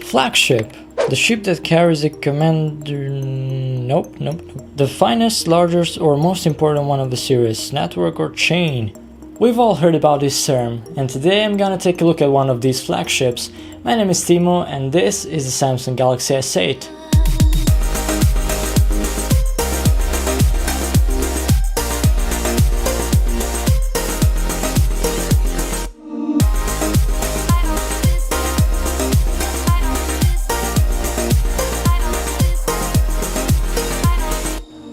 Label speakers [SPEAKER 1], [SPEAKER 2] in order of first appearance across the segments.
[SPEAKER 1] Flagship, the ship that carries a commander... Nope. The finest, largest or most important one of the series, network or chain. We've all heard about this term, and today I'm gonna take a look at one of these flagships. My name is Timo and this is the Samsung Galaxy S8.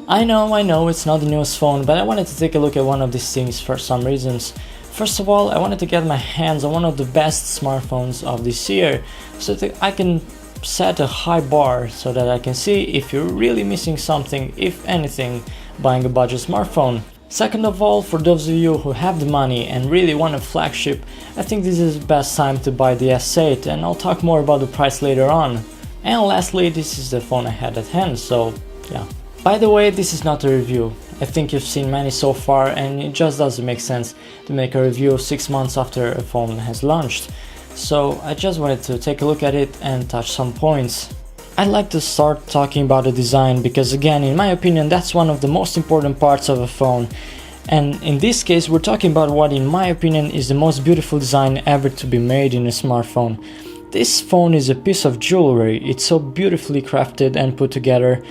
[SPEAKER 1] I know, it's not the newest phone, but I wanted to take a look at one of these things for some reasons. First of all, I wanted to get my hands on one of the best smartphones of this year, so that I can set a high bar so that I can see if you're really missing something, if anything, buying a budget smartphone. Second of all, for those of you who have the money and really want a flagship, I think this is the best time to buy the S8, and I'll talk more about the price later on. And lastly, this is the phone I had at hand, so yeah. By the way, this is not a review. I think you've seen many so far and it just doesn't make sense to make a review 6 months after a phone has launched. So I just wanted to take a look at it and touch some points. I'd like to start talking about the design because again, in my opinion, that's one of the most important parts of a phone. And in this case, we're talking about what in my opinion is the most beautiful design ever to be made in a smartphone. This phone is a piece of jewelry. It's so beautifully crafted and put together.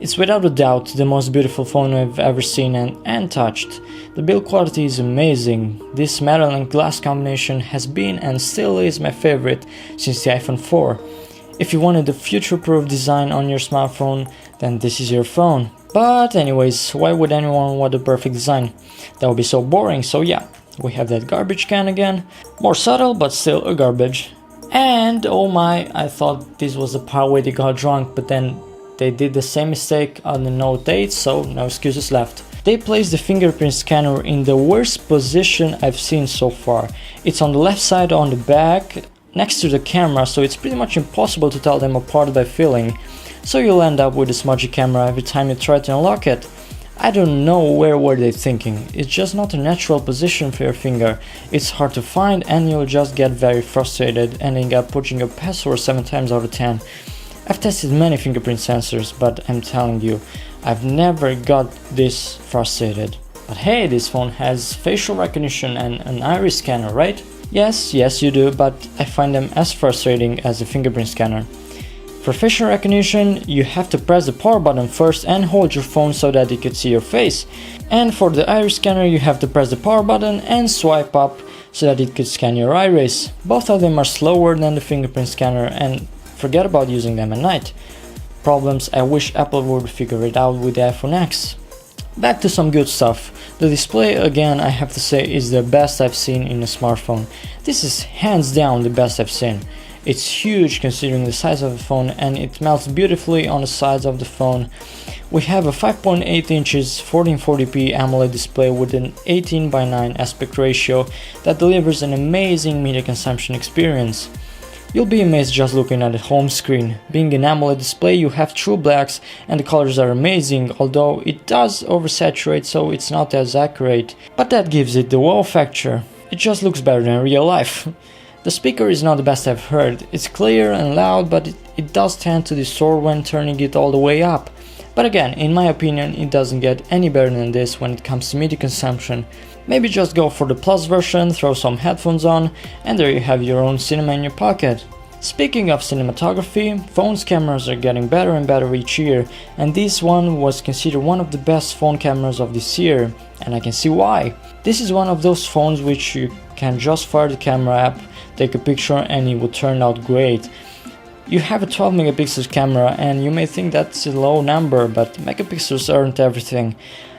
[SPEAKER 1] It's without a doubt the most beautiful phone I've ever seen and touched. The build quality is amazing. This metal and glass combination has been and still is my favorite since the iPhone 4. If you wanted a future-proof design on your smartphone, then this is your phone. But anyways, why would anyone want a perfect design? That would be so boring, so yeah, we have that garbage can again. More subtle, but still a garbage. And oh my, I thought this was the part where they got drunk, but then they did the same mistake on the Note 8, so no excuses left. They placed the fingerprint scanner in the worst position I've seen so far. It's on the left side on the back, next to the camera, so it's pretty much impossible to tell them apart by feeling. So you'll end up with a smudgy camera every time you try to unlock it. I don't know where were they thinking. It's just not a natural position for your finger. It's hard to find and you'll just get very frustrated, ending up putting your password 7 times out of 10. I've tested many fingerprint sensors, but I'm telling you, I've never got this frustrated. But hey, this phone has facial recognition and an iris scanner, right? Yes, you do, but I find them as frustrating as a fingerprint scanner. For facial recognition, you have to press the power button first and hold your phone so that it can see your face. And for the iris scanner, you have to press the power button and swipe up so that it could scan your iris. Both of them are slower than the fingerprint scanner and forget about using them at night. Problems I wish Apple would figure it out with the iPhone X. Back to some good stuff. The display, again, I have to say, is the best I've seen in a smartphone. This is hands down the best I've seen. It's huge considering the size of the phone and it melts beautifully on the sides of the phone. We have a 5.8 inches 1440p AMOLED display with an 18:9 aspect ratio that delivers an amazing media consumption experience. You'll be amazed just looking at the home screen. Being an AMOLED display, you have true blacks and the colors are amazing, although it does oversaturate so it's not as accurate. But that gives it the wow factor. It just looks better than real life. The speaker is not the best I've heard. It's clear and loud, but it does tend to distort when turning it all the way up. But again, in my opinion, it doesn't get any better than this when it comes to media consumption. Maybe just go for the Plus version, throw some headphones on, and there you have your own cinema in your pocket. Speaking of cinematography, phones' cameras are getting better and better each year, and this one was considered one of the best phone cameras of this year, and I can see why. This is one of those phones which you can just fire the camera app, take a picture, and it will turn out great. You have a 12 megapixels camera, and you may think that's a low number, but megapixels aren't everything.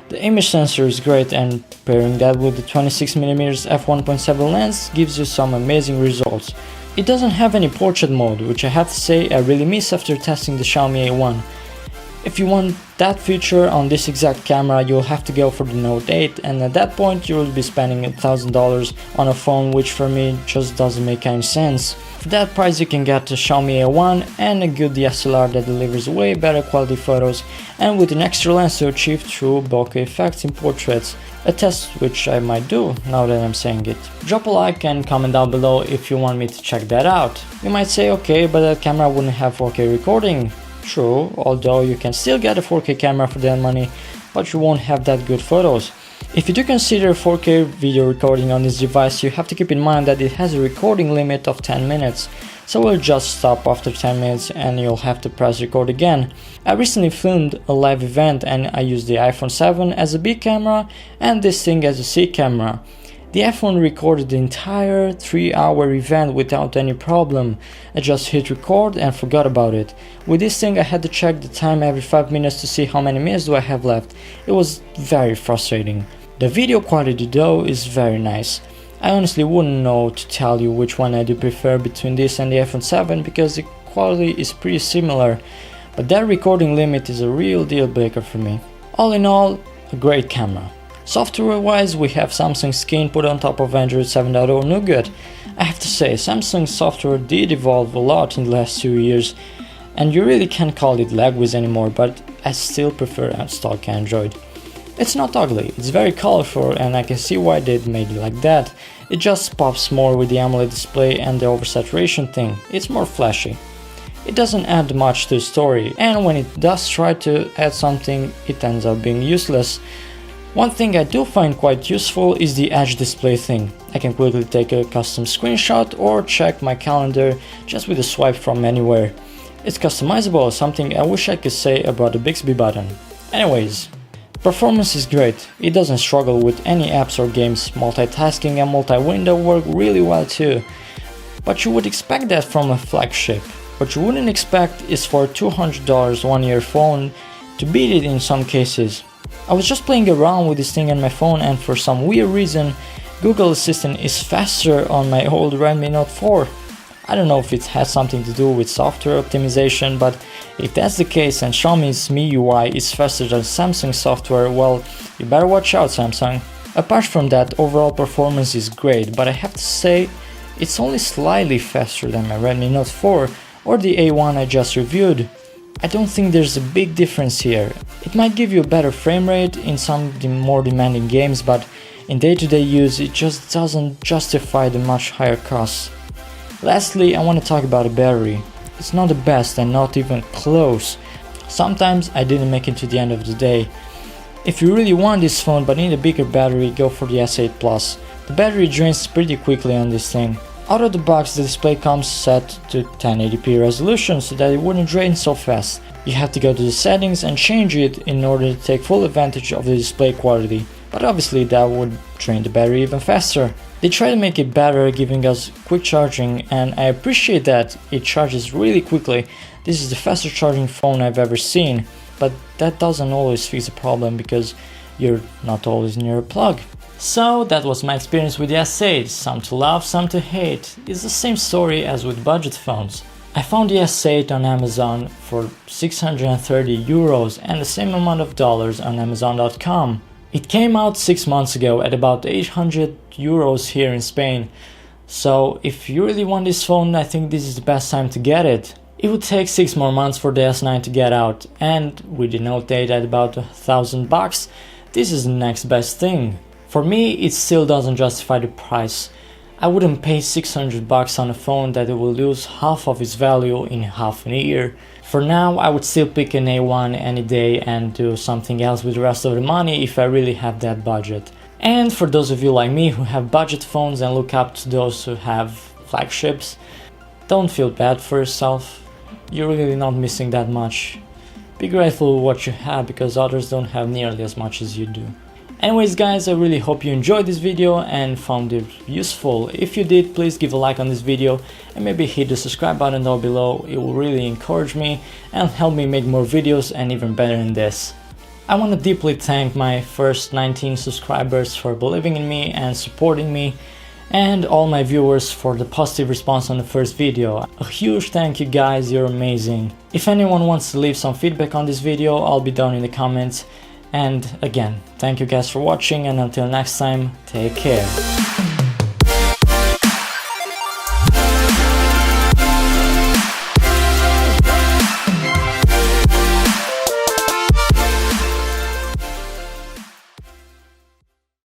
[SPEAKER 1] The image sensor is great, and pairing that with the 26mm f1.7 lens gives you some amazing results. It doesn't have any portrait mode, which I have to say I really miss after testing the Xiaomi A1. If you want that feature on this exact camera, you'll have to go for the Note 8, and at that point you will be spending $1,000 on a phone which for me just doesn't make any sense. For that price you can get a Xiaomi A1 and a good DSLR that delivers way better quality photos, and with an extra lens to achieve true bokeh effects in portraits, a test which I might do now that I'm saying it. Drop a like and comment down below if you want me to check that out. You might say, okay, but that camera wouldn't have 4K recording. True, although you can still get a 4K camera for that money, but you won't have that good photos. If you do consider 4K video recording on this device, you have to keep in mind that it has a recording limit of 10 minutes, so it will just stop after 10 minutes and you'll have to press record again. I recently filmed a live event and I used the iPhone 7 as a B camera and this thing as a C camera. The iPhone recorded the entire 3-hour event without any problem. I just hit record and forgot about it. With this thing I had to check the time every 5 minutes to see how many minutes do I have left. It was very frustrating. The video quality though is very nice. I honestly wouldn't know to tell you which one I do prefer between this and the iPhone 7 because the quality is pretty similar, but that recording limit is a real deal breaker for me. All in all, a great camera. Software wise, we have Samsung skin put on top of Android 7.0 Nougat. I have to say, Samsung software did evolve a lot in the last 2 years, and you really can't call it lag whiz anymore, but I still prefer stock Android. It's not ugly, it's very colorful and I can see why they made it like that. It just pops more with the AMOLED display and the oversaturation thing, it's more flashy. It doesn't add much to the story, and when it does try to add something, it ends up being useless. One thing I do find quite useful is the edge display thing. I can quickly take a custom screenshot or check my calendar just with a swipe from anywhere. It's customizable, something I wish I could say about the Bixby button. Anyways, performance is great, it doesn't struggle with any apps or games, multitasking and multi-window work really well too. But you would expect that from a flagship. What you wouldn't expect is for a $200 1-year phone to beat it in some cases. I was just playing around with this thing on my phone and for some weird reason Google Assistant is faster on my old Redmi Note 4. I don't know if it has something to do with software optimization, but if that's the case and Xiaomi's MIUI is faster than Samsung software, well, you better watch out, Samsung. Apart from that, overall performance is great, but I have to say it's only slightly faster than my Redmi Note 4 or the A1 I just reviewed. I don't think there's a big difference here. It might give you a better frame rate in some more demanding games, but in day-to-day use it just doesn't justify the much higher costs. Lastly, I want to talk about the battery. It's not the best and not even close. Sometimes I didn't make it to the end of the day. If you really want this phone but need a bigger battery, go for the S8 Plus. The battery drains pretty quickly on this thing. Out of the box the display comes set to 1080p resolution so that it wouldn't drain so fast. You have to go to the settings and change it in order to take full advantage of the display quality, but obviously that would drain the battery even faster. They try to make it better, giving us quick charging, and I appreciate that it charges really quickly. This is the fastest charging phone I've ever seen, but that doesn't always fix the problem because you're not always near a plug. So that was my experience with the S8, some to love, some to hate. It's the same story as with budget phones. I found the S8 on Amazon for 630 euros and the same amount of dollars on Amazon.com. It came out 6 months ago at about 800 euros here in Spain. So if you really want this phone, I think this is the best time to get it. It would take 6 more months for the S9 to get out, and with the Note 8 at about $1,000, this is the next best thing. For me, it still doesn't justify the price. I wouldn't pay $600 on a phone that it will lose half of its value in half a year. For now, I would still pick an A1 any day and do something else with the rest of the money if I really have that budget. And for those of you like me who have budget phones and look up to those who have flagships, don't feel bad for yourself. You're really not missing that much. Be grateful for what you have because others don't have nearly as much as you do. Anyways guys, I really hope you enjoyed this video and found it useful. If you did, please give a like on this video and maybe hit the subscribe button down below. It will really encourage me and help me make more videos and even better than this. I want to deeply thank my first 19 subscribers for believing in me and supporting me, and all my viewers for the positive response on the first video. A huge thank you guys, you're amazing. If anyone wants to leave some feedback on this video, I'll be down in the comments. And again, thank you guys for watching, and until next time, take care.